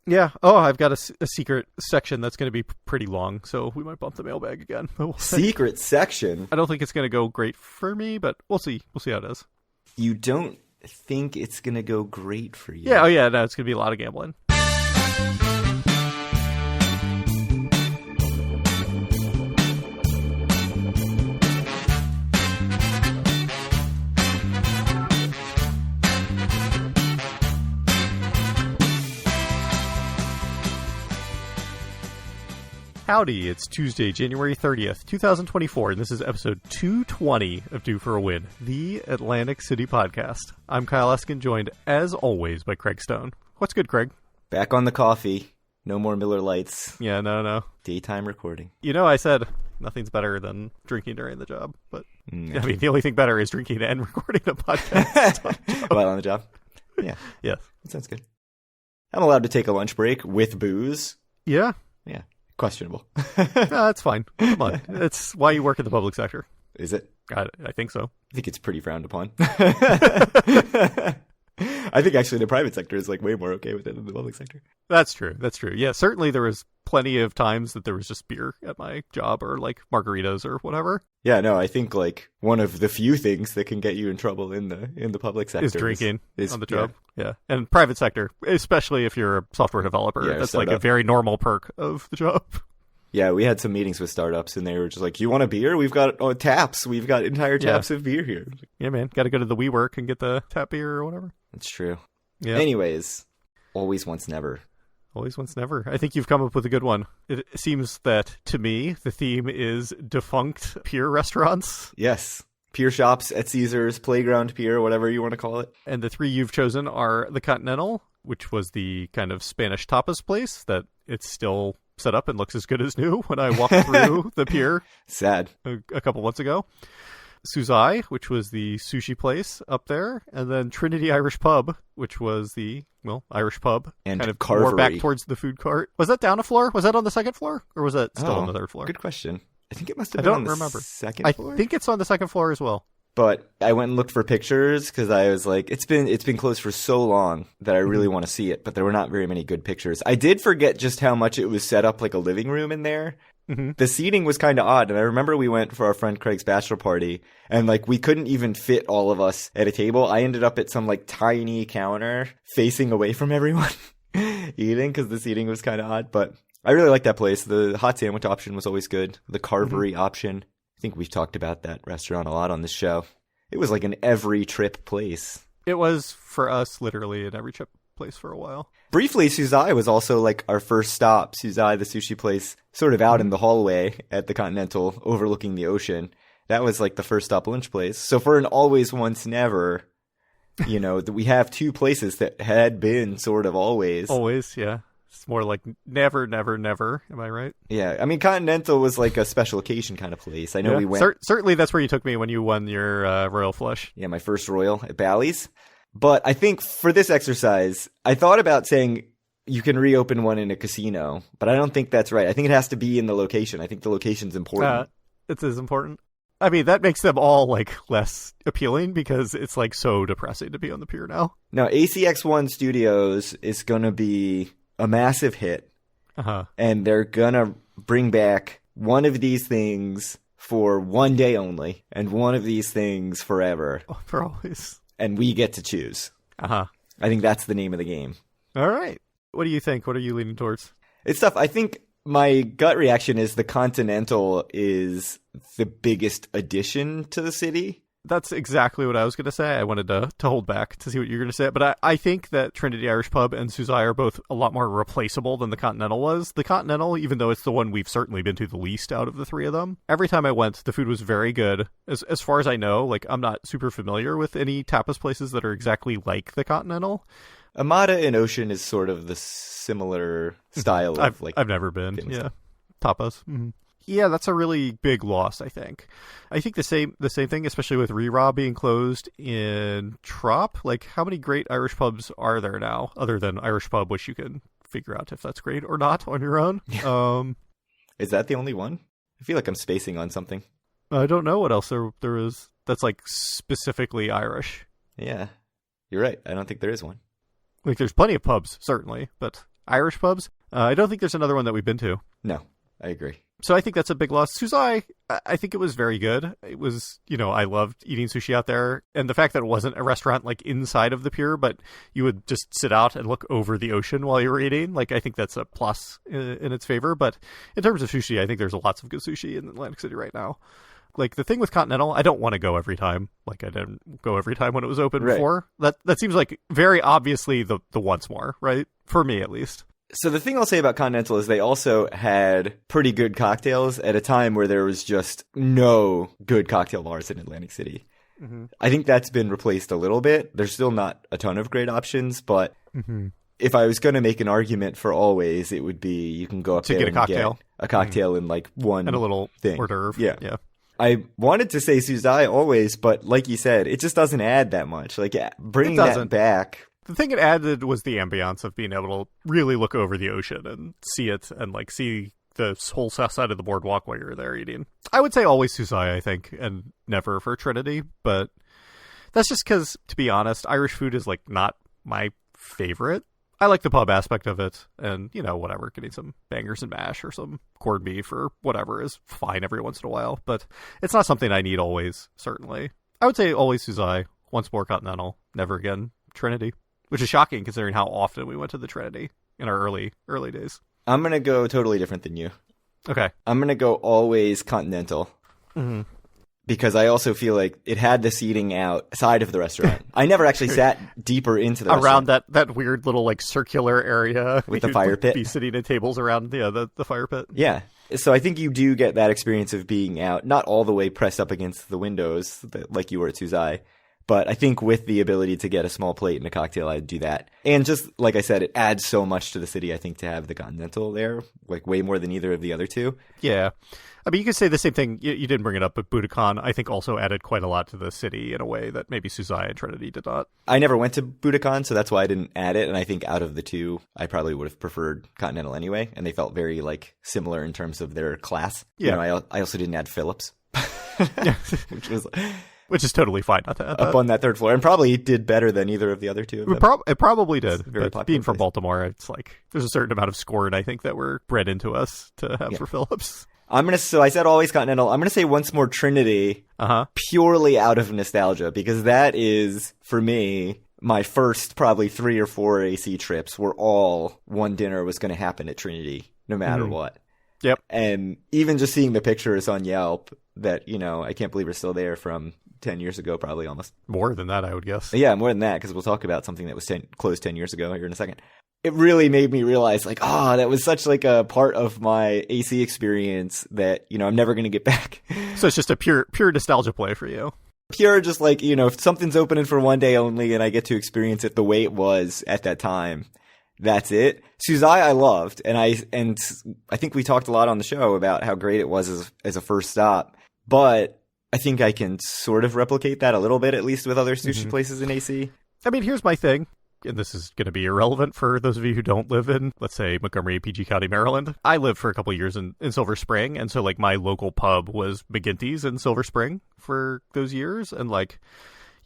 Yeah. Oh, I've got a secret section that's going to be pretty long, so we might bump the mailbag again. Secret section? I don't think it's going to go great for me, but we'll see. We'll see how it is. You don't think it's going to go great for you? Yeah. Oh, yeah. No, it's going to be a lot of gambling. Howdy, it's Tuesday, January 30th, 2024, and this is episode 220 of Due for a Win, the Atlantic City podcast. I'm Kyle Eskin, joined, as always, by Craig Stone. What's good, Craig? Back on the coffee. No more Miller Lights. Yeah, no. Daytime recording. You know, I said nothing's better than drinking during the job, but I mean, the only thing better is drinking and recording a podcast. While on the job? Yeah. Yes. That sounds good. I'm allowed to take a lunch break with booze. Yeah. Yeah. Questionable. No, that's fine. Come on. That's why you work in the public sector. Is it? I think so. I think it's pretty frowned upon. I think actually the private sector is like way more okay with it than the public sector. That's true. Yeah, certainly there was plenty of times that there was just beer at my job or like margaritas or whatever. Yeah, no, I think like one of the few things that can get you in trouble in the public sector is drinking on the job. Yeah. Yeah. And private sector, especially if you're a software developer, that's like a very normal perk of the job. Yeah, we had some meetings with startups, and they were just like, you want a beer? We've got taps. We've got entire taps of beer here. Yeah, man. Got to go to the WeWork and get the tap beer or whatever. That's true. Yeah. Anyways, always once never. Always once never. I think you've come up with a good one. It seems that, to me, the theme is defunct pier restaurants. Yes. Pier shops at Caesars, Playground Pier, whatever you want to call it. And the three you've chosen are the Continental, which was the kind of Spanish tapas place that it's still set up and looks as good as new when I walked through the pier. Sad. A couple months ago. Suzai, which was the sushi place up there, and then Trinity Irish Pub, which was the, Irish pub. And kind of Carvery. More back towards the food court. Was that down a floor? Was that on the second floor? Or was that still on the third floor? Good question. I think it must have been on the second floor. I think it's on the second floor as well. But I went and looked for pictures because I was like, it's been closed for so long that I really want to see it, but there were not very many good pictures. I did forget just how much it was set up like a living room in there. Mm-hmm. The seating was kind of odd, and I remember we went for our friend Craig's bachelor party, and like we couldn't even fit all of us at a table. I ended up at some like tiny counter facing away from everyone eating because the seating was kind of odd, but I really liked that place. The hot sandwich option was always good. The Carvery option. I think we've talked about that restaurant a lot on this show. It was like an every trip place. It was for us literally an every trip place for a while. Briefly, Suzai was also like our first stop. Suzai, the sushi place, sort of out in the hallway at the Continental overlooking the ocean. That was like the first stop lunch place. So for an always once never, that we have two places that had been sort of always. Always, yeah. It's more like never, never, never. Am I right? Yeah. I mean, Continental was like a special occasion kind of place. I know we went. Certainly that's where you took me when you won your Royal Flush. Yeah, my first Royal at Bally's. But I think for this exercise, I thought about saying you can reopen one in a casino, but I don't think that's right. I think it has to be in the location. I think the location's important. It's as important. I mean, that makes them all like less appealing because it's like so depressing to be on the pier now. Now, ACX1 Studios is going to be a massive hit, and they're gonna bring back one of these things for one day only, and one of these things forever. For always. And we get to choose. I think that's the name of the game. All right. What do you think? What are you leaning towards? It's tough. I think my gut reaction is the Continental is the biggest addition to the city. That's exactly what I was going to say. I wanted to hold back to see what you were going to say. But I think that Trinity Irish Pub and Suzai are both a lot more replaceable than the Continental was. The Continental, even though it's the one we've certainly been to the least out of the three of them, every time I went, the food was very good. As far as I know, like I'm not super familiar with any tapas places that are exactly like the Continental. Amada in Ocean is sort of the similar style of I've never been. Yeah. Tapas. Mm-hmm. Yeah, that's a really big loss, I think. I think the same thing, especially with Reraw being closed in Trop. Like, how many great Irish pubs are there now, other than Irish Pub, which you can figure out if that's great or not on your own? Is that the only one? I feel like I'm spacing on something. I don't know what else there is that's, like, specifically Irish. Yeah, you're right. I don't think there is one. Like, there's plenty of pubs, certainly, but Irish pubs. I don't think there's another one that we've been to. No, I agree. So I think that's a big loss. Suzai, I think it was very good. It was, I loved eating sushi out there. And the fact that it wasn't a restaurant like inside of the pier, but you would just sit out and look over the ocean while you were eating. Like, I think that's a plus in its favor. But in terms of sushi, I think there's lots of good sushi in Atlantic City right now. Like, the thing with Continental, I don't want to go every time. Like, I didn't go every time when it was open before. That seems like very obviously the once more, right? For me, at least. So the thing I'll say about Continental is they also had pretty good cocktails at a time where there was just no good cocktail bars in Atlantic City. Mm-hmm. I think that's been replaced a little bit. There's still not a ton of great options, but if I was going to make an argument for always, it would be you can go up there get a cocktail. Get a cocktail in like one and a little thing. Hors d'oeuvre. Yeah. I wanted to say Suzai always, but like you said, it just doesn't add that much. Like bringing that back. The thing it added was the ambiance of being able to really look over the ocean and see it and like see the whole south side of the boardwalk while you're there eating. I would say always Suzai, I think, and never for Trinity, but that's just because, to be honest, Irish food is like not my favorite. I like the pub aspect of it, and, whatever, getting some bangers and mash or some corned beef or whatever is fine every once in a while, but it's not something I need always, certainly. I would say always Suzai, once more Continental, never again Trinity. Which is shocking considering how often we went to the Trinity in our early days. I'm going to go totally different than you. Okay. I'm going to go always Continental. Mm-hmm. Because I also feel like it had the seating outside of the restaurant. I never actually sat deeper into the restaurant. Around that weird little like circular area. With the fire pit. Be sitting at tables around the fire pit. Yeah. So I think you do get that experience of being out, not all the way pressed up against the windows like you were at Suzai. But I think with the ability to get a small plate and a cocktail, I'd do that. And just like I said, it adds so much to the city, I think, to have the Continental there, like way more than either of the other two. Yeah. I mean, you could say the same thing. You didn't bring it up, but Budokan, I think, also added quite a lot to the city in a way that maybe Suzai and Trinity did not. I never went to Budokan, so that's why I didn't add it. And I think out of the two, I probably would have preferred Continental anyway. And they felt very like similar in terms of their class. Yeah. I also didn't add Phillips, which is totally fine not to add that. Up on that third floor, and probably did better than either of the other two of them. It probably did. Very but being from Baltimore, it's like there's a certain amount of scorn, I think, that we're bred into us to have for Phillips. So I said always Continental. I'm going to say once more Trinity, purely out of nostalgia, because that is, for me, my first probably 3 or 4 AC trips were all one dinner was going to happen at Trinity, no matter what. Yep. And even just seeing the pictures on Yelp that, I can't believe are still there from 10 years ago, probably almost. More than that, I would guess. Yeah, more than that, because we'll talk about something that was closed 10 years ago here in a second. It really made me realize, like, that was such like a part of my AC experience that, I'm never going to get back. So it's just a pure nostalgia play for you. Pure, just like, if something's opening for one day only and I get to experience it the way it was at that time, that's it. Suzai I loved, and I think we talked a lot on the show about how great it was as a first stop, but I think I can sort of replicate that a little bit, at least with other sushi places in AC. I mean, here's my thing, and this is going to be irrelevant for those of you who don't live in, let's say, Montgomery, PG County, Maryland. I lived for a couple of years in Silver Spring, and so, like, my local pub was McGinty's in Silver Spring for those years, and, like,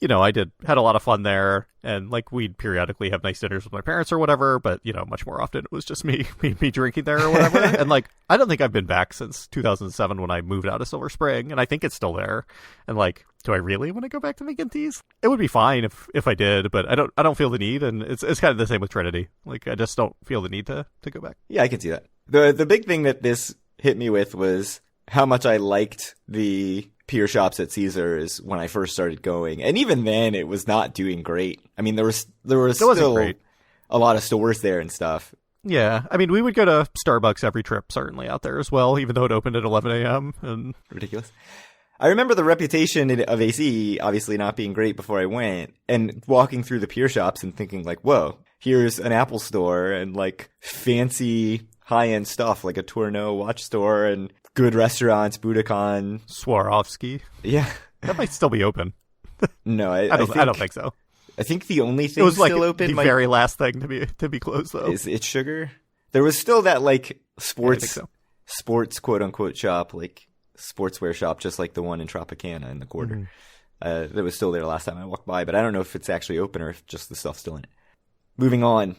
I had a lot of fun there, and like we'd periodically have nice dinners with my parents or whatever, but much more often it was just me drinking there or whatever. And like I don't think I've been back since 2007 when I moved out of Silver Spring, and I think it's still there. And like, do I really want to go back to McGinty's? It would be fine if I did, but I don't feel the need, and it's kind of the same with Trinity. Like I just don't feel the need to go back. Yeah, I can see that. The big thing that this hit me with was how much I liked the pier shops at Caesars when I first started going, and even then it was not doing great. I mean, there was still a lot of stores there and stuff. Yeah, I mean, we would go to Starbucks every trip, certainly out there as well, even though it opened at 11 a.m. and ridiculous. I remember the reputation of AC obviously not being great before I went, and walking through the pier shops and thinking like, whoa, here's an Apple store and like fancy high-end stuff like a Tourneau watch store and good restaurants, Budokan, Swarovski. Yeah, that might still be open. No, I don't think so. I think the only thing still open, the very last thing to be closed, though, is It's Sugar. There was still that like sports quote unquote shop, like sportswear shop, just like the one in Tropicana in the quarter. That was still there last time I walked by, but I don't know if it's actually open or if just the stuff's still in it. Moving on,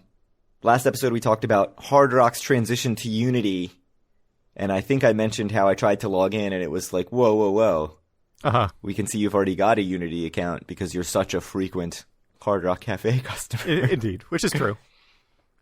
Last episode, we talked about Hard Rock's transition to Unity, and I think I mentioned how I tried to log in, and it was like, whoa, whoa, whoa. Uh-huh. We can see you've already got a Unity account because you're such a frequent Hard Rock Cafe customer. Indeed, which is true.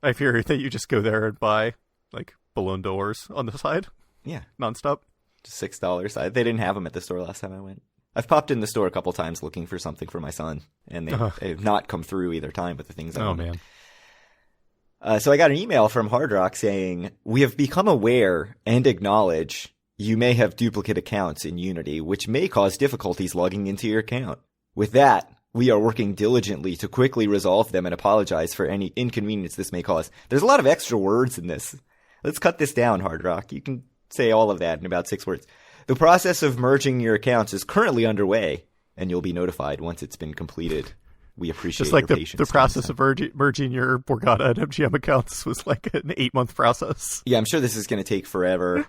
I fear that you just go there and buy, like, balloon doors on the side. Yeah. Nonstop. Just $6. They didn't have them at the store last time I went. I've popped in the store a couple times looking for something for my son, and they've not come through either time with the things I wanted. Man. So I got an email from Hard Rock saying, "We have become aware and acknowledge you may have duplicate accounts in Unity, which may cause difficulties logging into your account. With that, we are working diligently to quickly resolve them and apologize for any inconvenience this may cause." There's a lot of extra words in this. Let's cut this down, Hard Rock. You can say all of that in about 6 words. "The process of merging your accounts is currently underway, and you'll be notified once it's been completed. We appreciate just like your patience." The process of merging your Borgata and MGM accounts was like an 8-month process. Yeah, I'm sure this is going to take forever.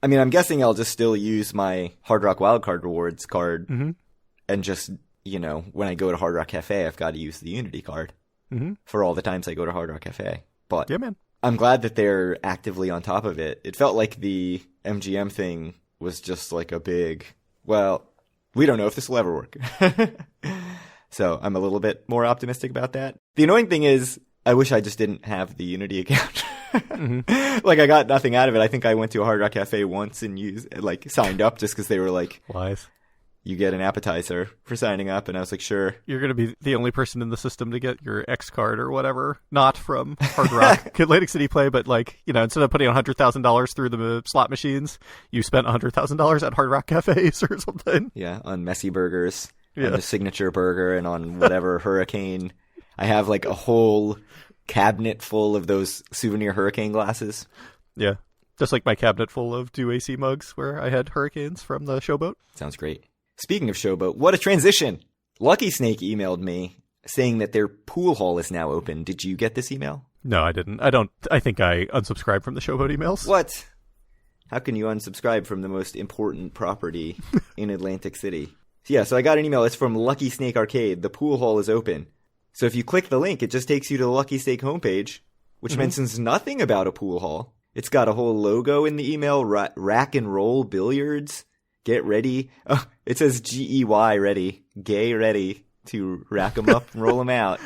I mean, I'm guessing I'll just still use my Hard Rock Wildcard Rewards card, and just, when I go to Hard Rock Cafe, I've got to use the Unity card for all the times I go to Hard Rock Cafe. But yeah, man. I'm glad that they're actively on top of it. It felt like the MGM thing was just like a big, well, we don't know if this will ever work. So I'm a little bit more optimistic about that. The annoying thing is, I wish I just didn't have the Unity account. Like, I got nothing out of it. I think I went to a Hard Rock Cafe once and signed up just because they were like, wise. You get an appetizer for signing up, and I was like, sure. You're going to be the only person in the system to get your X card or whatever, not from Hard Rock Atlantic City Play, but instead of putting $100,000 through the slot machines, you spent $100,000 at Hard Rock Cafes or something. Yeah, on Messy Burgers, on the Signature Burger, and on whatever Hurricane. I have like a whole cabinet full of those souvenir Hurricane glasses. Yeah, just like my cabinet full of DFAW mugs where I had Hurricanes from the Showboat. Sounds great. Speaking of Showboat, what a transition! Lucky Snake emailed me saying that their pool hall is now open. Did you get this email? No, I didn't. I think I unsubscribed from the Showboat emails. What? How can you unsubscribe from the most important property in Atlantic City? Yeah, so I got an email. It's from Lucky Snake Arcade. The pool hall is open. So if you click the link, it just takes you to the Lucky Snake homepage, which mentions nothing about a pool hall. It's got a whole logo in the email, rack and roll billiards. Get ready. Oh, it says GEY ready. Gay ready to rack them up and roll them out.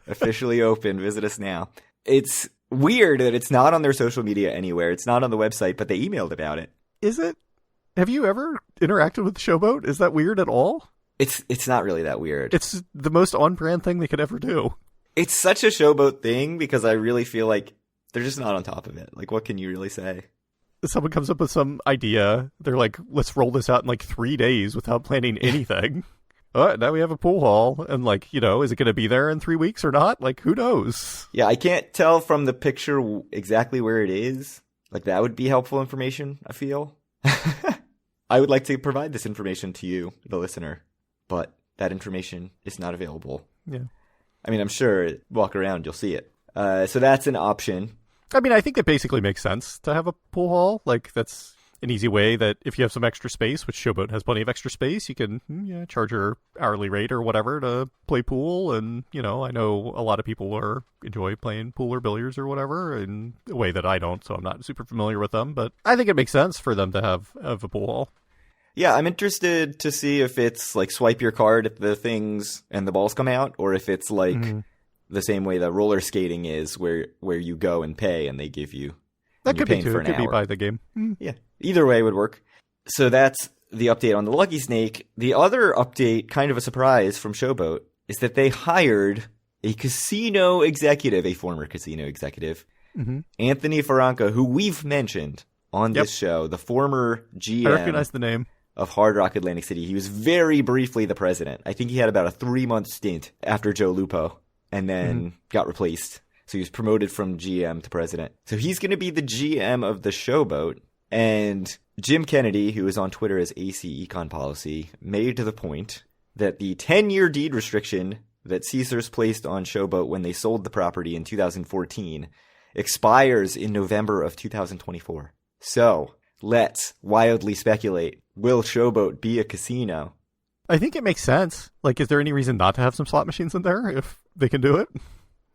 Officially open. Visit us now. It's weird that it's not on their social media anywhere. It's not on the website, but they emailed about it. Is it? Have you ever interacted with the Showboat? Is that weird at all? It's not really that weird. It's the most on-brand thing they could ever do. It's such a Showboat thing because I really feel like they're just not on top of it. Like, what can you really say? Someone comes up with some idea. They're like, let's roll this out in 3 days without planning anything. Now we have a pool hall. And is it going to be there in 3 weeks or not? Who knows? Yeah, I can't tell from the picture exactly where it is. That would be helpful information, I feel. I would like to provide this information to you, the listener, but that information is not available. Yeah. I mean, I'm sure walk around, you'll see it. So that's an option. I mean, I think it basically makes sense to have a pool hall. That's an easy way that if you have some extra space, which Showboat has plenty of extra space, you can charge your hourly rate or whatever to play pool. And, I know a lot of people enjoy playing pool or billiards or whatever in a way that I don't, so I'm not super familiar with them. But I think it makes sense for them to have a pool hall. Yeah, I'm interested to see if it's swipe your card at the things and the balls come out, or if it's the same way that roller skating is, where you go and pay and they give you. That could be too. It could be by the game. Yeah, either way would work. So that's the update on the Lucky Snake. The other update, kind of a surprise from Showboat, is that they hired a casino executive, a former casino executive, Anthony Ferranca, who we've mentioned on this show, the former GM. I recognize the name. Of Hard Rock Atlantic City. He was very briefly the president. I think he had about a 3-month stint after Joe Lupo and then got replaced. So he was promoted from GM to president. So he's going to be the GM of the Showboat. And Jim Kennedy, who is on Twitter as AC Econ Policy, made the point that the 10-year deed restriction that Caesars placed on Showboat when they sold the property in 2014 expires in November of 2024. So let's wildly speculate. Will Showboat be a casino? I think it makes sense. Is there any reason not to have some slot machines in there if they can do it?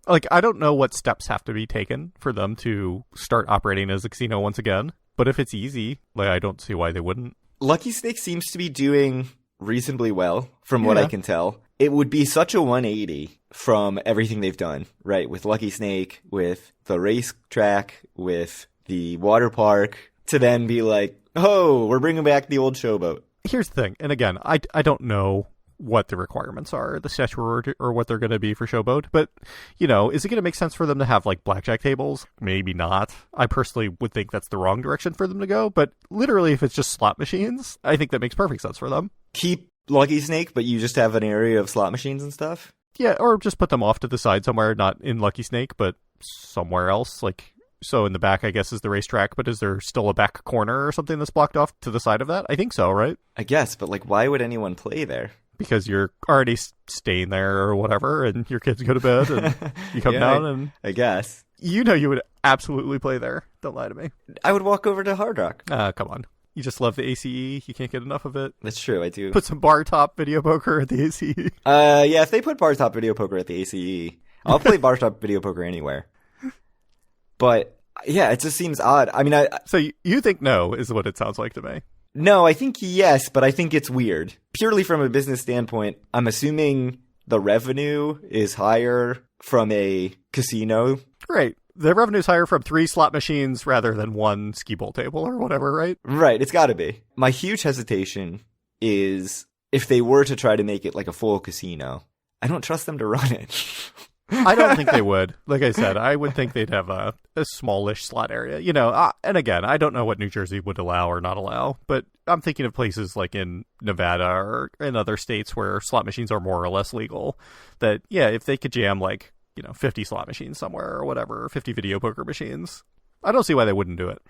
Like, I don't know what steps have to be taken for them to start operating as a casino once again, but if it's easy, like, I don't see why they wouldn't. Lucky Snake seems to be doing reasonably well, from what I can tell. It would be such a 180 from everything they've done, right? With Lucky Snake, with the racetrack, with the water park, to then be like, oh, we're bringing back the old Showboat. Here's the thing, and again, I don't know what the requirements are, the statute, or what they're going to be for Showboat, but, you know, is it going to make sense for them to have, like, blackjack tables? Maybe not. I personally would think that's the wrong direction for them to go, but literally, if it's just slot machines, I think that makes perfect sense for them. Keep Lucky Snake, but you just have an area of slot machines and stuff? Yeah, or just put them off to the side somewhere, not in Lucky Snake, but somewhere else, like... So in the back, I guess, is the racetrack, but is there still a back corner or something that's blocked off to the side of that? I think so, right? I guess, but, like, why would anyone play there? Because you're already staying there or whatever, and your kids go to bed, and you come down, and... I guess. You know you would absolutely play there. Don't lie to me. I would walk over to Hard Rock. Come on. You just love the ACE. You can't get enough of it. That's true, I do. Put some bar top video poker at the ACE. Yeah, if they put bar top video poker at the ACE, I'll play bar top video poker anywhere. But... yeah, it just seems odd. I mean, So you think no is what it sounds like to me. No, I think yes, but I think it's weird. Purely from a business standpoint, I'm assuming the revenue is higher from a casino. Right. The revenue's higher from 3 slot machines rather than 1 skee bowl table or whatever, right? Right, it's gotta be. My huge hesitation is if they were to try to make it like a full casino, I don't trust them to run it. I don't think they would. Like I said, I would think they'd have a smallish slot area. You know, and again, I don't know what New Jersey would allow or not allow, but I'm thinking of places like in Nevada or in other states where slot machines are more or less legal. That, yeah, if they could jam like, you know, 50 slot machines somewhere or whatever, or 50 video poker machines, I don't see why they wouldn't do it.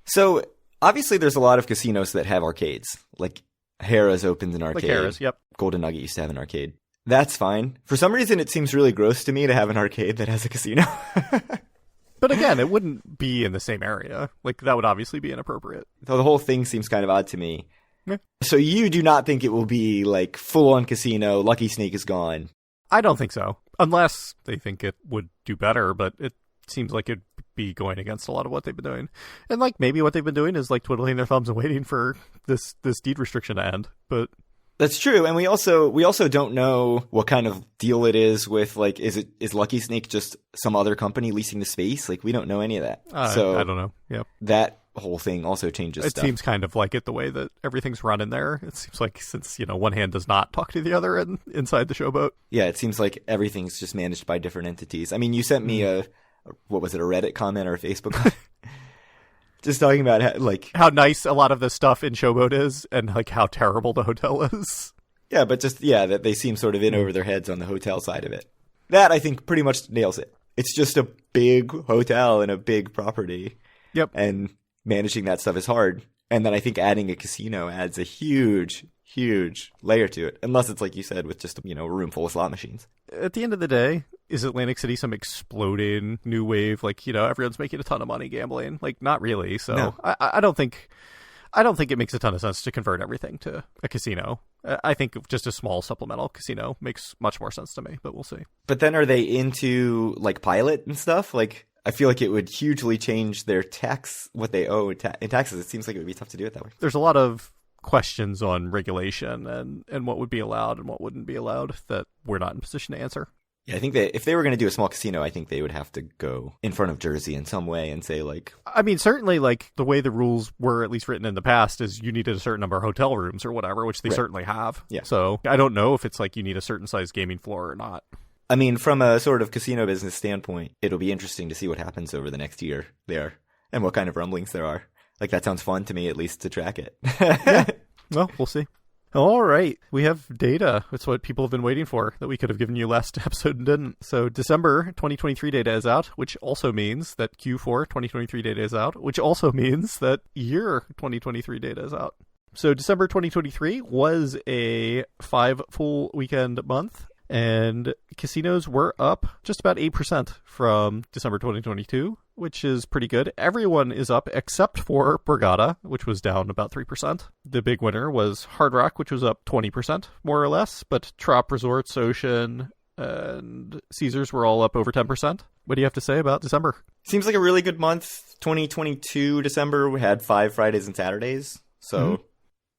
So, obviously there's a lot of casinos that have arcades. Like, Harrah's opened an arcade. Like Harrah's, yep. Golden Nugget used to have an arcade. That's fine. For some reason, it seems really gross to me to have an arcade that has a casino. But again, it wouldn't be in the same area. Like, that would obviously be inappropriate. The whole thing seems kind of odd to me. Yeah. So you do not think it will be, like, full-on casino, Lucky Snake is gone? I don't think so. Unless they think it would do better, but it seems like it'd be going against a lot of what they've been doing. And, like, maybe what they've been doing is, like, twiddling their thumbs and waiting for this deed restriction to end. But... that's true, and we also don't know what kind of deal it is with, like, is Lucky Snake just some other company leasing the space? Like, we don't know any of that. So I don't know. Yeah, that whole thing also changes it stuff. Seems kind of like it the way that everything's run in there. It seems like since, you know, one hand does not talk to the other inside the Showboat. Yeah, it seems like everything's just managed by different entities. I mean, you sent me a Reddit comment or a Facebook comment? Just talking about how nice a lot of the stuff in Showboat is and like how terrible the hotel is. Yeah, but that they seem sort of in over their heads on the hotel side of it. That, I think, pretty much nails it. It's just a big hotel and a big property. Yep. And managing that stuff is hard. And then I think adding a casino adds a huge, huge layer to it. Unless it's like you said, with just, you know, a room full of slot machines. At the end of the day, is Atlantic City some exploding new wave? Like, you know, everyone's making a ton of money gambling. Like, not really. So no. I don't think it makes a ton of sense to convert everything to a casino. I think just a small supplemental casino makes much more sense to me, but we'll see. But then are they into, like, pilot and stuff? Like, I feel like it would hugely change their tax, what they owe in taxes. It seems like it would be tough to do it that way. There's a lot of questions on regulation and what would be allowed and what wouldn't be allowed that we're not in a position to answer. Yeah, I think that if they were going to do a small casino, I think they would have to go in front of Jersey in some way and say, like... I mean, certainly, like, the way the rules were at least written in the past is you needed a certain number of hotel rooms or whatever, which they certainly have. Yeah. So I don't know if it's like you need a certain size gaming floor or not. I mean, from a sort of casino business standpoint, it'll be interesting to see what happens over the next year there and what kind of rumblings there are. Like, that sounds fun to me, at least, to track it. Yeah. Well, we'll see. All right. We have data. It's what people have been waiting for that we could have given you last episode and didn't. So December 2023 data is out, which also means that Q4 2023 data is out, which also means that year 2023 data is out. So December 2023 was a 5 full weekend month, and casinos were up just about 8% from December 2022, which is pretty good. Everyone is up except for Borgata, which was down about 3%. The big winner was Hard Rock, which was up 20%, more or less. But Trop, Resorts, Ocean, and Caesars were all up over 10%. What do you have to say about December? Seems like a really good month. 2022 December, we had 5 Fridays and Saturdays. So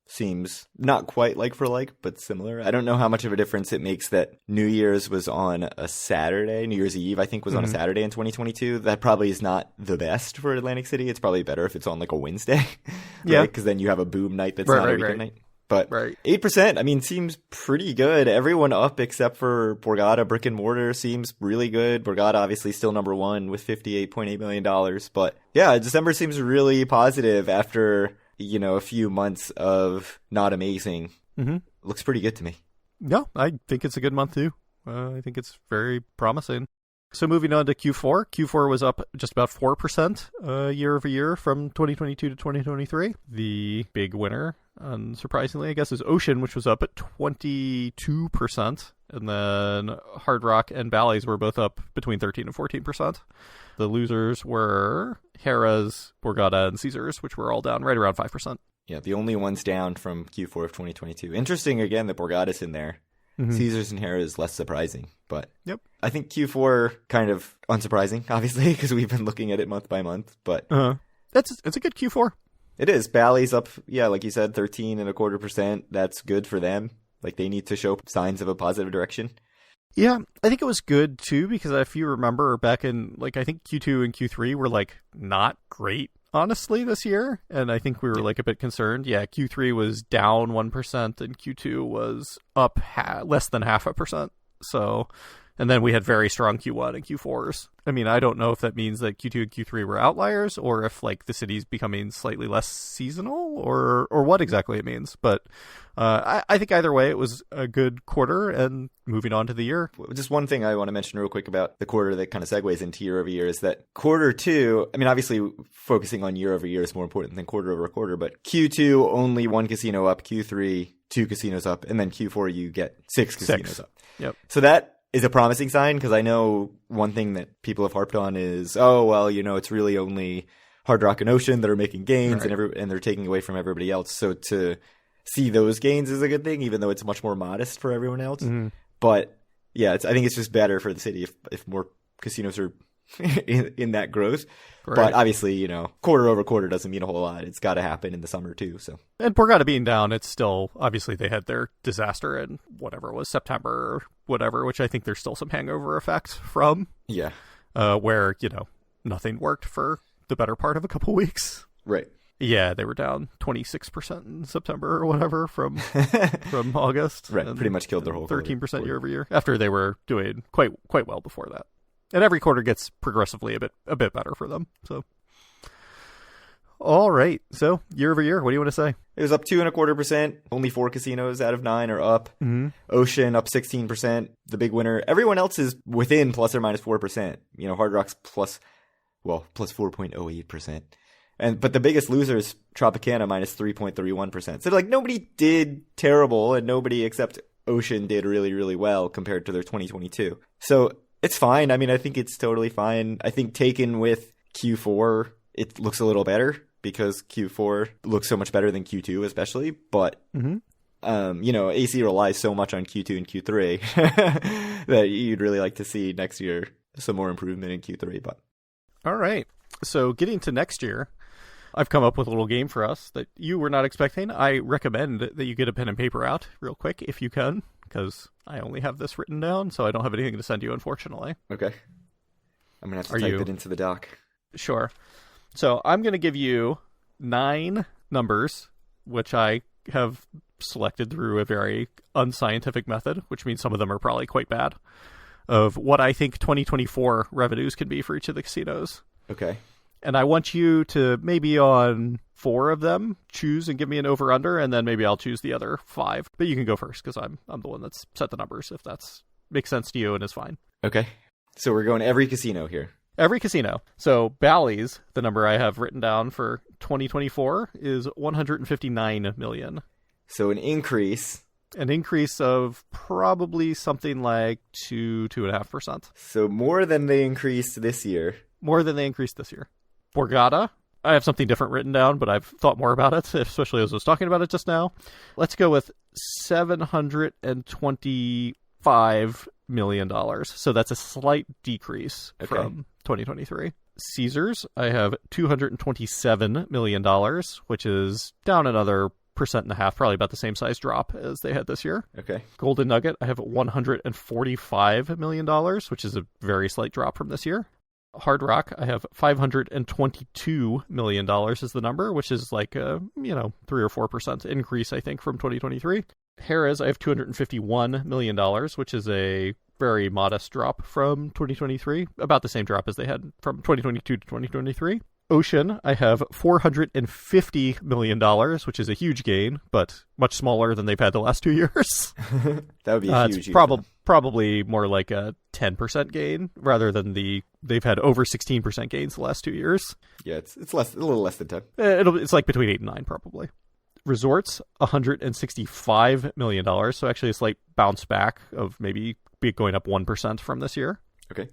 seems not quite like for like, but similar. I don't know how much of a difference it makes that New Year's was on a Saturday. New Year's Eve, I think, was on a Saturday in 2022. That probably is not the best for Atlantic City. It's probably better if it's on like a Wednesday. Right? Yeah. Because then you have a boom night that's not a weekend night. But Right. 8%, I mean, seems pretty good. Everyone up except for Borgata Brick and Mortar seems really good. Borgata obviously still number one with $58.8 million. But yeah, December seems really positive after, a few months of not amazing. Looks pretty good to me. Yeah, I think it's a good month too. I think it's very promising. So moving on to Q4. Q4 was up just about 4% year over year from 2022 to 2023. The big winner, unsurprisingly, I guess, is Ocean, which was up at 22%. And then Hard Rock and Bally's were both up between 13 and 14%. The losers were Harrah's, Borgata, and Caesars, which were all down right around 5%. Yeah, the only ones down from Q4 of 2022. Interesting, again, that Borgata's in there. Caesars and Harrah is less surprising, but I think Q4 kind of unsurprising, obviously, because we've been looking at it month by month. But it's a good Q4. It is. Bally's up, like you said, 13.25%. That's good for them. Like they need to show signs of a positive direction. Yeah, I think it was good too because if you remember back in I think Q2 and Q3 were not great. Honestly, this year, and I think we were a bit concerned. Yeah, Q3 was down 1%, and Q2 was up less than 0.5%. So, and then we had very strong Q1 and Q4s. I mean, I don't know if that means that Q2 and Q3 were outliers, or if the city's becoming slightly less seasonal, or what exactly it means. But I think either way, it was a good quarter, and moving on to the year. Just one thing I want to mention real quick about the quarter that kind of segues into year over year is that quarter two, I mean, obviously focusing on year over year is more important than quarter over quarter, but Q2, only 1 casino up, Q3, 2 casinos up, and then Q4, you get 6 casinos up. Yep. So that is a promising sign because I know one thing that people have harped on is, it's really only Hard Rock and Ocean that are making gains and they're taking away from everybody else. So to see those gains is a good thing, even though it's much more modest for everyone else. But yeah, I think it's just better for the city if more casinos are in that growth. Right. But obviously, quarter over quarter doesn't mean a whole lot. It's got to happen in the summer too. So, and Borgata being down, it's still obviously they had their disaster in whatever it was September or whatever, which I think there's still some hangover effect from. Yeah, where nothing worked for the better part of a couple weeks. Right. Yeah, they were down 26% in September or whatever from August. Right, pretty much killed their whole 13% year over year after they were doing quite well before that. And every quarter gets progressively a bit better for them. So, all right. So year over year, what do you want to say? It was up 2.25%. Only 4 casinos out of 9 are up. Ocean up 16%. The big winner. Everyone else is within plus or minus 4%. Hard Rock's plus 4.08%. But the biggest loser is Tropicana minus 3.31%. So nobody did terrible, and nobody except Ocean did really, really well compared to their 2022. So it's fine. I mean, I think it's totally fine. I think taken with Q4, it looks a little better because Q4 looks so much better than Q2, especially. But AC relies so much on Q2 and Q3 that you'd really like to see next year some more improvement in Q3. But all right. So getting to next year, I've come up with a little game for us that you were not expecting. I recommend that you get a pen and paper out real quick if you can, because I only have this written down, so I don't have anything to send you, unfortunately. Okay. I'm going to have to type it into the doc. Sure. So I'm going to give you 9 numbers, which I have selected through a very unscientific method, which means some of them are probably quite bad, of what I think 2024 revenues can be for each of the casinos. Okay. And I want you to maybe on 4 of them choose and give me an over-under, and then maybe I'll choose the other 5. But you can go first because I'm the one that's set the numbers, if that's makes sense to you and is fine. Okay. So we're going every casino here. Every casino. So Bally's, the number I have written down for 2024, is $159 million. So an increase. An increase of probably something like 2.5%. So more than they increased this year. More than they increased this year. Borgata, I have something different written down, but I've thought more about it, especially as I was talking about it just now. Let's go with $725 million. So that's a slight decrease from 2023. Caesars, I have $227 million, which is down another 1.5%, probably about the same size drop as they had this year. Okay. Golden Nugget, I have $145 million, which is a very slight drop from this year. Hard Rock, I have $522 million is the number, which is like a, 3 or 4% increase, I think, from 2023. Harrah's, I have $251 million, which is a very modest drop from 2023, about the same drop as they had from 2022 to 2023. Ocean, I have $450 million, which is a huge gain, but much smaller than they've had the last 2 years. That would be a huge. It's probably more like a 10% gain rather than they've had over 16% gains the last 2 years. Yeah, it's a little less than 10. It's like between 8 and 9 probably. Resorts, $165 million, so actually a slight bounce back of maybe going up 1% from this year. Okay.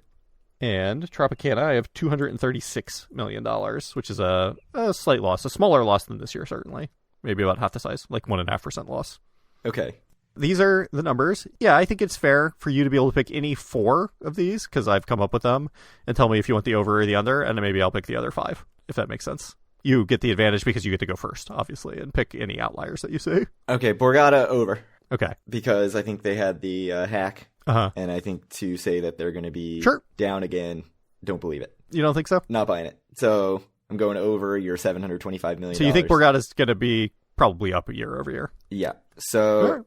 And Tropicana, I have $236 million, which is a slight loss, a smaller loss than this year, certainly. Maybe about half the size, like 1.5% loss. Okay. These are the numbers. Yeah, I think it's fair for you to be able to pick any 4 of these, because I've come up with them, and tell me if you want the over or the under, and then maybe I'll pick the other 5, if that makes sense. You get the advantage because you get to go first, obviously, and pick any outliers that you see. Okay, Borgata over. Okay. Because I think they had the hack. Uh-huh. And I think to say that they're going to be down again, don't believe it. You don't think so? Not buying it. So I'm going over your $725 million. So you think Borgata's going to be probably up year over year? Yeah. So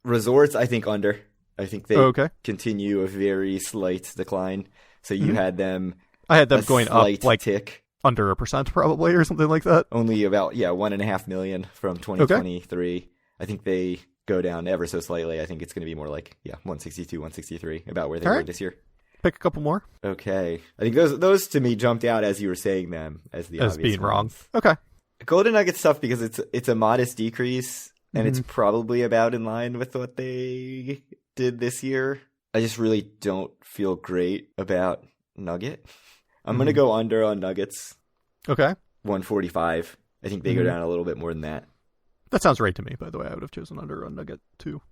Resorts, I think under. I think they continue a very slight decline. So you had them. I had them going up like tick. Under 1% probably or something like that. Only about, 1.5 million from 2023. Okay. I think they go down ever so slightly. I think it's going to be more like 162, 163, about where they were this year. Pick a couple more. Okay, I think those to me jumped out as you were saying them as obvious being wrong. ones. Okay, Golden Nugget's tough because it's a modest decrease and it's probably about in line with what they did this year. I just really don't feel great about Nugget. I'm going to go under on Nuggets. Okay, 145. I think they go down a little bit more than that. That sounds right to me, by the way. I would have chosen under on Nugget, too.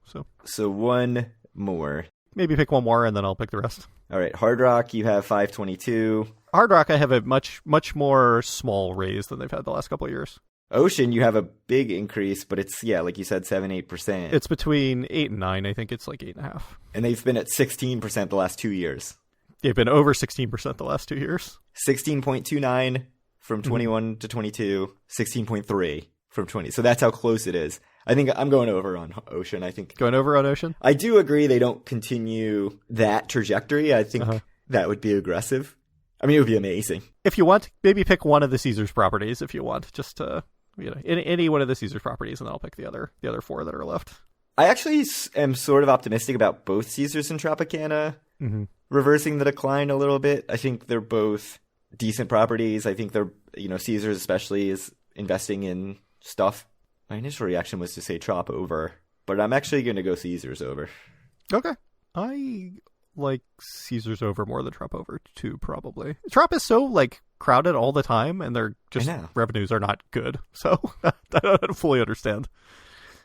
So one more. Maybe pick one more, and then I'll pick the rest. All right. Hard Rock, you have 522. Hard Rock, I have a much more small raise than they've had the last couple of years. Ocean, you have a big increase, but it's, like you said, 7-8%. It's between 8 and 9. I think it's like 8.5. And they've been at 16% the last 2 years. They've been over 16% the last 2 years. 16.29 from 21 to 22, 16.3 from 20. So that's how close it is. I think I'm going over on Ocean. I think going over on Ocean. I do agree they don't continue that trajectory. I think that would be aggressive. I mean, it would be amazing. If you want, maybe pick one of the Caesars properties. If you want, just any one of the Caesars properties, and then I'll pick the other 4 that are left. I actually am sort of optimistic about both Caesars and Tropicana reversing the decline a little bit. I think they're both decent properties. I think they're Caesars especially is investing in stuff. My initial reaction was to say Trop over, but I'm actually going to go Caesars over. Okay. I like Caesars over more than Trop over, too, probably. Trop is so, crowded all the time, and their revenues are not good. So I don't fully understand.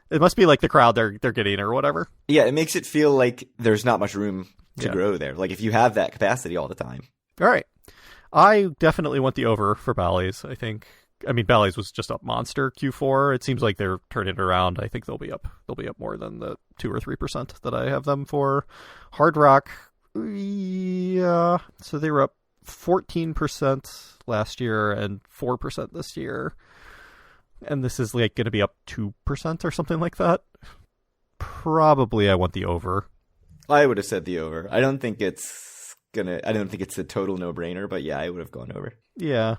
It must be like the crowd they're getting or whatever. Yeah, it makes it feel like there's not much room to grow there. Like, if you have that capacity all the time. All right. I definitely want the over for Bally's, I think. I mean, Bally's was just up monster Q4. It seems like they're turning it around. I think they'll be up more than the 2 or 3% that I have them for. Hard Rock, yeah. So they were up 14% last year and 4% this year. And this is going to be up 2% or something like that. Probably I want the over. I would have said the over. I don't think it's a total no-brainer, but yeah, I would have gone over. Yeah.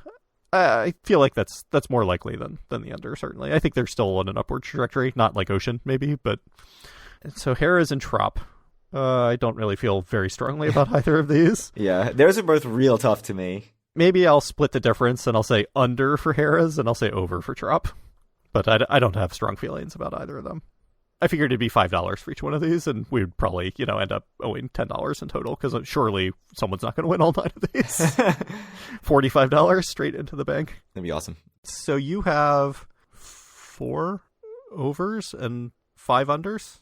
I feel like that's more likely than the under, certainly. I think they're still on an upward trajectory, not like Ocean, maybe, but... So Harrah's and Trop. I don't really feel very strongly about either of these. Yeah, theirs are both real tough to me. Maybe I'll split the difference, and I'll say under for Harrah's, and I'll say over for Trop. But I don't have strong feelings about either of them. I figured it'd be $5 for each one of these, and we'd probably, end up owing $10 in total, because surely someone's not going to win all 9 of these. $45 straight into the bank. That'd be awesome. So you have 4 overs and 5 unders?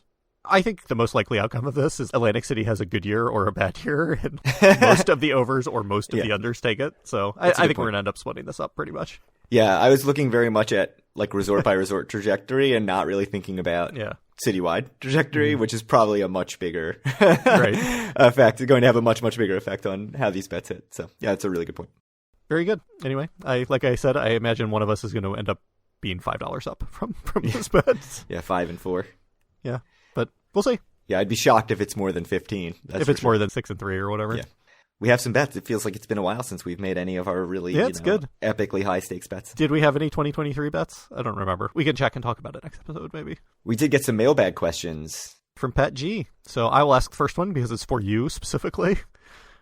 I think the most likely outcome of this is Atlantic City has a good year or a bad year, and most of the overs or most of the unders take it. So I think we're going to end up splitting this up pretty much. Yeah, I was looking very much at like resort by resort trajectory and not really thinking about citywide trajectory, which is probably a much bigger effect. It's going to have a much, much bigger effect on how these bets hit. So yeah, it's a really good point. Very good. Anyway, like I said, I imagine one of us is going to end up being $5 up from this bet. Yeah, 5 and 4. Yeah, but we'll see. Yeah, I'd be shocked if it's more than 15. If it's more than 6 and 3 or whatever. Yeah. We have some bets. It feels like it's been a while since we've made any of our really good. epically high stakes bets. Did we have any 2023 bets? I don't remember. We can check and talk about it next episode, maybe. We did get some mailbag questions. From Pat G. So I will ask the first one because it's for you specifically.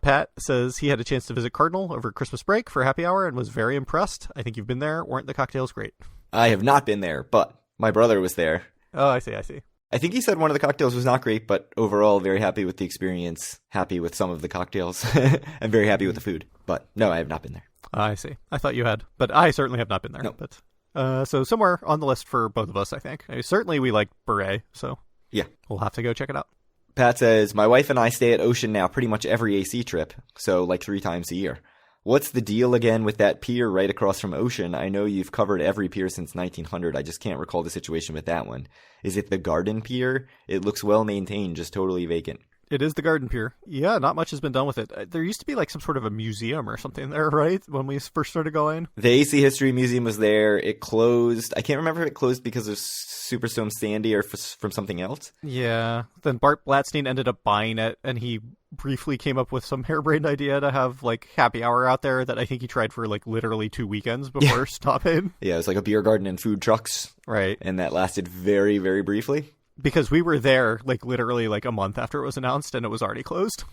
Pat says he had a chance to visit Cardinal over Christmas break for happy hour and was very impressed. I think you've been there. Weren't the cocktails great? I have not been there, but my brother was there. Oh, I see. I think he said one of the cocktails was not great, but overall very happy with the experience, happy with some of the cocktails, and very happy with the food. But no, I have not been there. I see. I thought you had, but I certainly have not been there. No. But so somewhere on the list for both of us, I think. Certainly we like Beret, so yeah, we'll have to go check it out. Pat says, my wife and I stay at Ocean now pretty much every AC trip, so like 3 times a year. What's the deal again with that pier right across from Ocean? I know you've covered every pier since 1900. I just can't recall the situation with that one. Is it the Garden Pier? It looks well maintained, just totally vacant. It is the Garden Pier. Yeah, not much has been done with it. There used to be like some sort of a museum or something there, right? When we first started going. The AC History Museum was there. It closed. I can't remember if it closed because of Superstorm Sandy or from something else. Yeah. Then Bart Blatstein ended up buying it, and he briefly came up with some harebrained idea to have like happy hour out there that I think he tried for like literally 2 weekends before stopping. Yeah, it was like a beer garden and food trucks. Right. And that lasted very, very briefly. Because we were there like literally like a month after it was announced and it was already closed.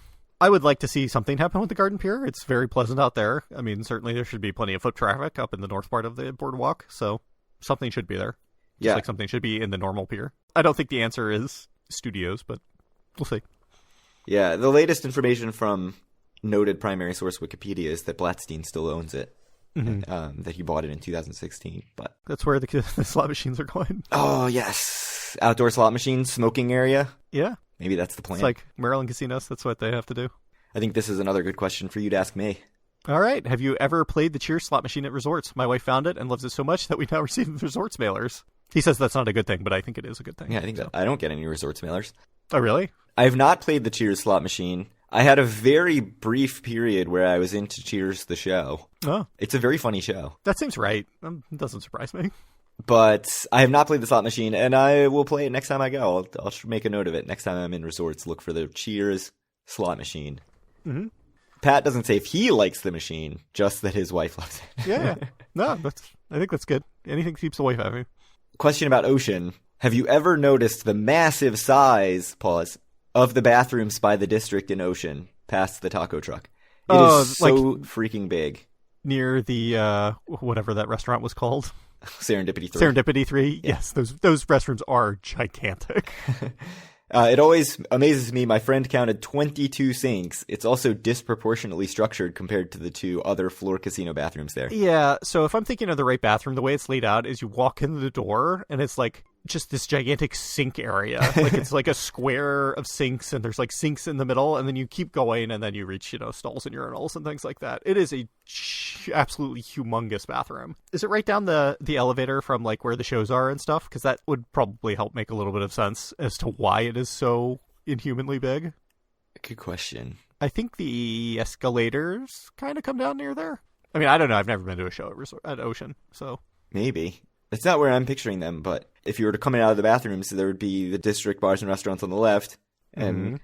I would like to see something happen with the Garden Pier. It's very pleasant out there. I mean, certainly there should be plenty of foot traffic up in the north part of the boardwalk, so something should be there. Just like something should be in the normal pier. I don't think the answer is studios, but we'll see. Yeah, the latest information from noted primary source Wikipedia is that Blatstein still owns it. Mm-hmm. That he bought it in 2016. But that's where the slot machines are going. Oh, yes. Outdoor slot machines, smoking area. Yeah. Maybe that's the plan. It's like Maryland casinos. That's what they have to do. I think this is another good question for you to ask me. All right. Have you ever played the Cheers slot machine at resorts? My wife found it and loves it so much that we now receive resorts mailers. He says that's not a good thing, but I think it is a good thing. Yeah, I think so. I don't get any resorts mailers. Oh, really? I have not played the Cheers slot machine. I had a very brief period where I was into Cheers the show. Oh. It's a very funny show. That seems right. It doesn't surprise me. But I have not played the slot machine, and I will play it next time I go. I'll make a note of it. Next time I'm in resorts, look for the Cheers slot machine. Mm-hmm. Pat doesn't say if he likes the machine, just that his wife loves it. Yeah. No, I think that's good. Anything keeps the wife happy. Question about Ocean. Have you ever noticed the massive size, of the bathrooms by the district in Ocean past the taco truck? It is so freaking big. Near the, whatever that restaurant was called. Serendipity 3. Serendipity 3. Yeah. Yes, those restrooms are gigantic. It always amazes me. My friend counted 22 sinks. It's also disproportionately structured compared to the 2 other floor casino bathrooms there. Yeah, so if I'm thinking of the right bathroom, the way it's laid out is you walk in the door and it's like just this gigantic sink area. Like it's like a square of sinks and there's like sinks in the middle and then you keep going and then you reach, stalls and urinals and things like that. It is a absolutely humongous bathroom. Is it right down the elevator from like where the shows are and stuff? Because that would probably help make a little bit of sense as to why it is so inhumanly big. Good question. I think the escalators kind of come down near there. I mean, I don't know. I've never been to a show at Ocean, so. Maybe. That's not where I'm picturing them, but if you were to come out of the bathrooms, there would be the district bars and restaurants on the left and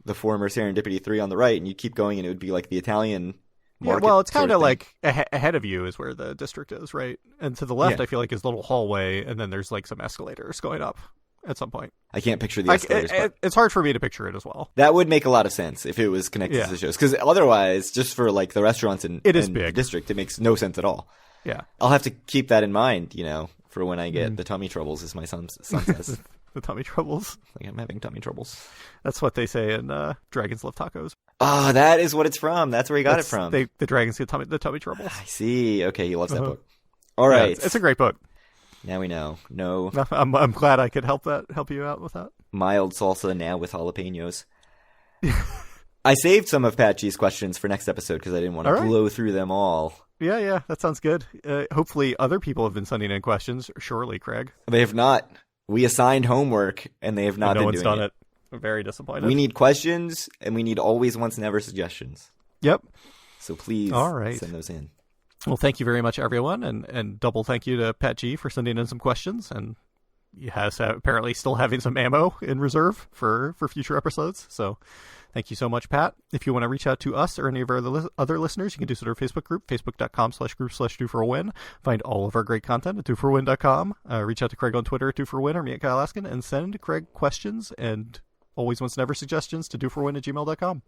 the former Serendipity 3 on the right, and you keep going and it would be like the Italian market. Yeah, well, it's kind of like ahead of you is where the district is, right? And to the left, I feel like is a little hallway, and then there's like some escalators going up at some point. I can't picture the escalators. It's hard for me to picture it as well. That would make a lot of sense if it was connected to the shows, because otherwise, just for like the restaurants and big. The district, it makes no sense at all. Yeah. I'll have to keep that in mind, for when I get the tummy troubles, as my son says. The tummy troubles? Like I'm having tummy troubles. That's what they say in Dragons Love Tacos. Oh, that is what it's from. That's where he got it from. The dragons get the tummy troubles. I see. Okay, he loves that book. All right. Yeah, it's a great book. Now we know. No. I'm glad I could help you out with that. mild salsa now with jalapenos. I saved some of Pat G's questions for next episode because I didn't want to blow through them all. Yeah, that sounds good. Hopefully other people have been sending in questions. Surely, Craig. They have not. We assigned homework, and they have not been doing it. No one's done it. I'm very disappointed. We need questions, and we need always, once, never suggestions. Yep. So please send those in. Well, thank you very much, everyone, and double thank you to Pat G for sending in some questions, and he has apparently still having some ammo in reserve for future episodes, so thank you so much, Pat. If you want to reach out to us or any of our other listeners, you can do so at our Facebook group, facebook.com/group/DoForAWin. Find all of our great content at DoForWin.com. Reach out to Craig on Twitter at DoForWin or me at Kyle Askin, and send Craig questions and always once never suggestions to DoForWin@gmail.com.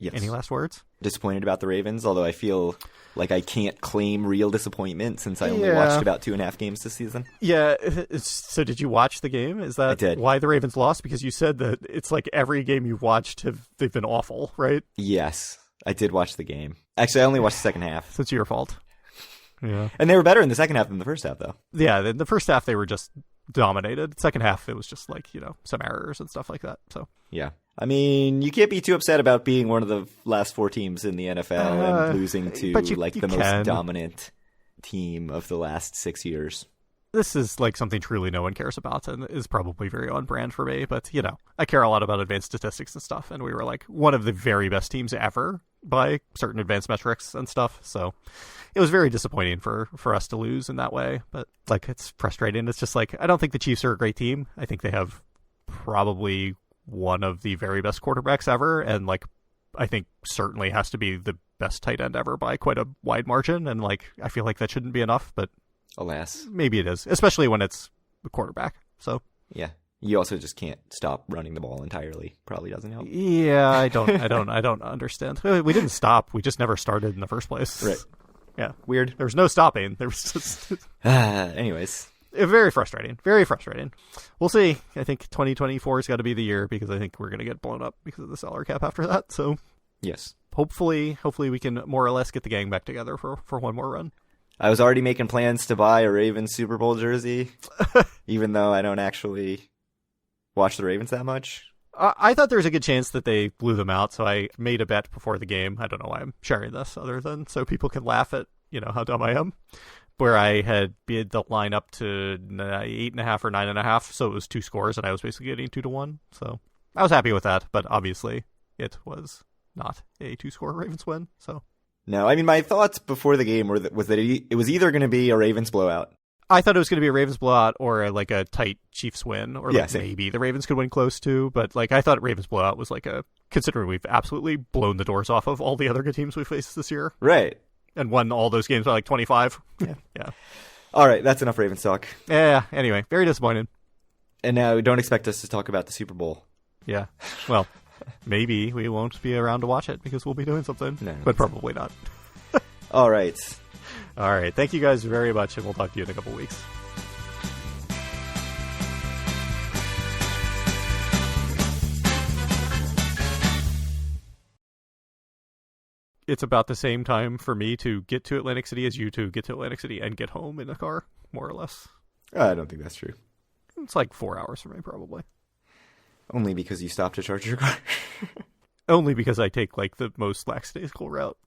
Yes. Any last words? Disappointed about the Ravens, although I feel like I can't claim real disappointment since I only watched about 2.5 games this season. Yeah, so did you watch the game? Is that why the Ravens lost? Because you said that it's like every game you've watched, they've been awful, right? Yes, I did watch the game. Actually, I only watched the second half. So it's your fault. Yeah. And they were better in the second half than the first half, though. Yeah, in the first half they were just dominated. Second half it was just like, some errors and stuff like that. So yeah. I mean, you can't be too upset about being one of the last 4 teams in the NFL and losing to the most dominant team of the last 6 years. This is like something truly no one cares about and is probably very on brand for me. But, I care a lot about advanced statistics and stuff. And we were like one of the very best teams ever by certain advanced metrics and stuff. So it was very disappointing for us to lose in that way. But it's frustrating. It's just I don't think the Chiefs are a great team. I think they have probably one of the very best quarterbacks ever, and I think certainly has to be the best tight end ever by quite a wide margin, and I feel like that shouldn't be enough, but alas, maybe it is, especially when it's the quarterback. So yeah, you also just can't stop running the ball entirely. Probably doesn't help. Yeah, I don't understand. We didn't stop, we just never started in the first place. Right. Yeah, weird. There was no stopping. There was just anyways. Very frustrating. Very frustrating. We'll see. I think 2024 has got to be the year because I think we're going to get blown up because of the salary cap after that. So yes, hopefully we can more or less get the gang back together for one more run. I was already making plans to buy a Ravens Super Bowl jersey, even though I don't actually watch the Ravens that much. I thought there was a good chance that they blew them out, so I made a bet before the game. I don't know why I'm sharing this other than so people can laugh at, how dumb I am. Where I had bid the line up to 8.5 or 9.5, so it was 2 scores, and I was basically getting 2-1. So I was happy with that, but obviously it was not a 2-score Ravens win. So no, I mean my thoughts before the game was that it was either going to be a Ravens blowout. I thought it was going to be a Ravens blowout or a tight Chiefs win, or maybe the Ravens could win close to. But I thought Ravens blowout was considering we've absolutely blown the doors off of all the other good teams we faced this year, right? And won all those games by 25. Yeah. All right, that's enough Ravens talk. Yeah, anyway, very disappointed. And now don't expect us to talk about the Super Bowl. Yeah, well, maybe we won't be around to watch it because we'll be doing something, but probably not. All right. Thank you guys very much, and we'll talk to you in a couple weeks. It's about the same time for me to get to Atlantic City as you to get to Atlantic City and get home in a car, more or less. I don't think that's true. It's 4 hours for me, probably. Only because you stopped to charge your car. Only because I take the most lackadaisical route.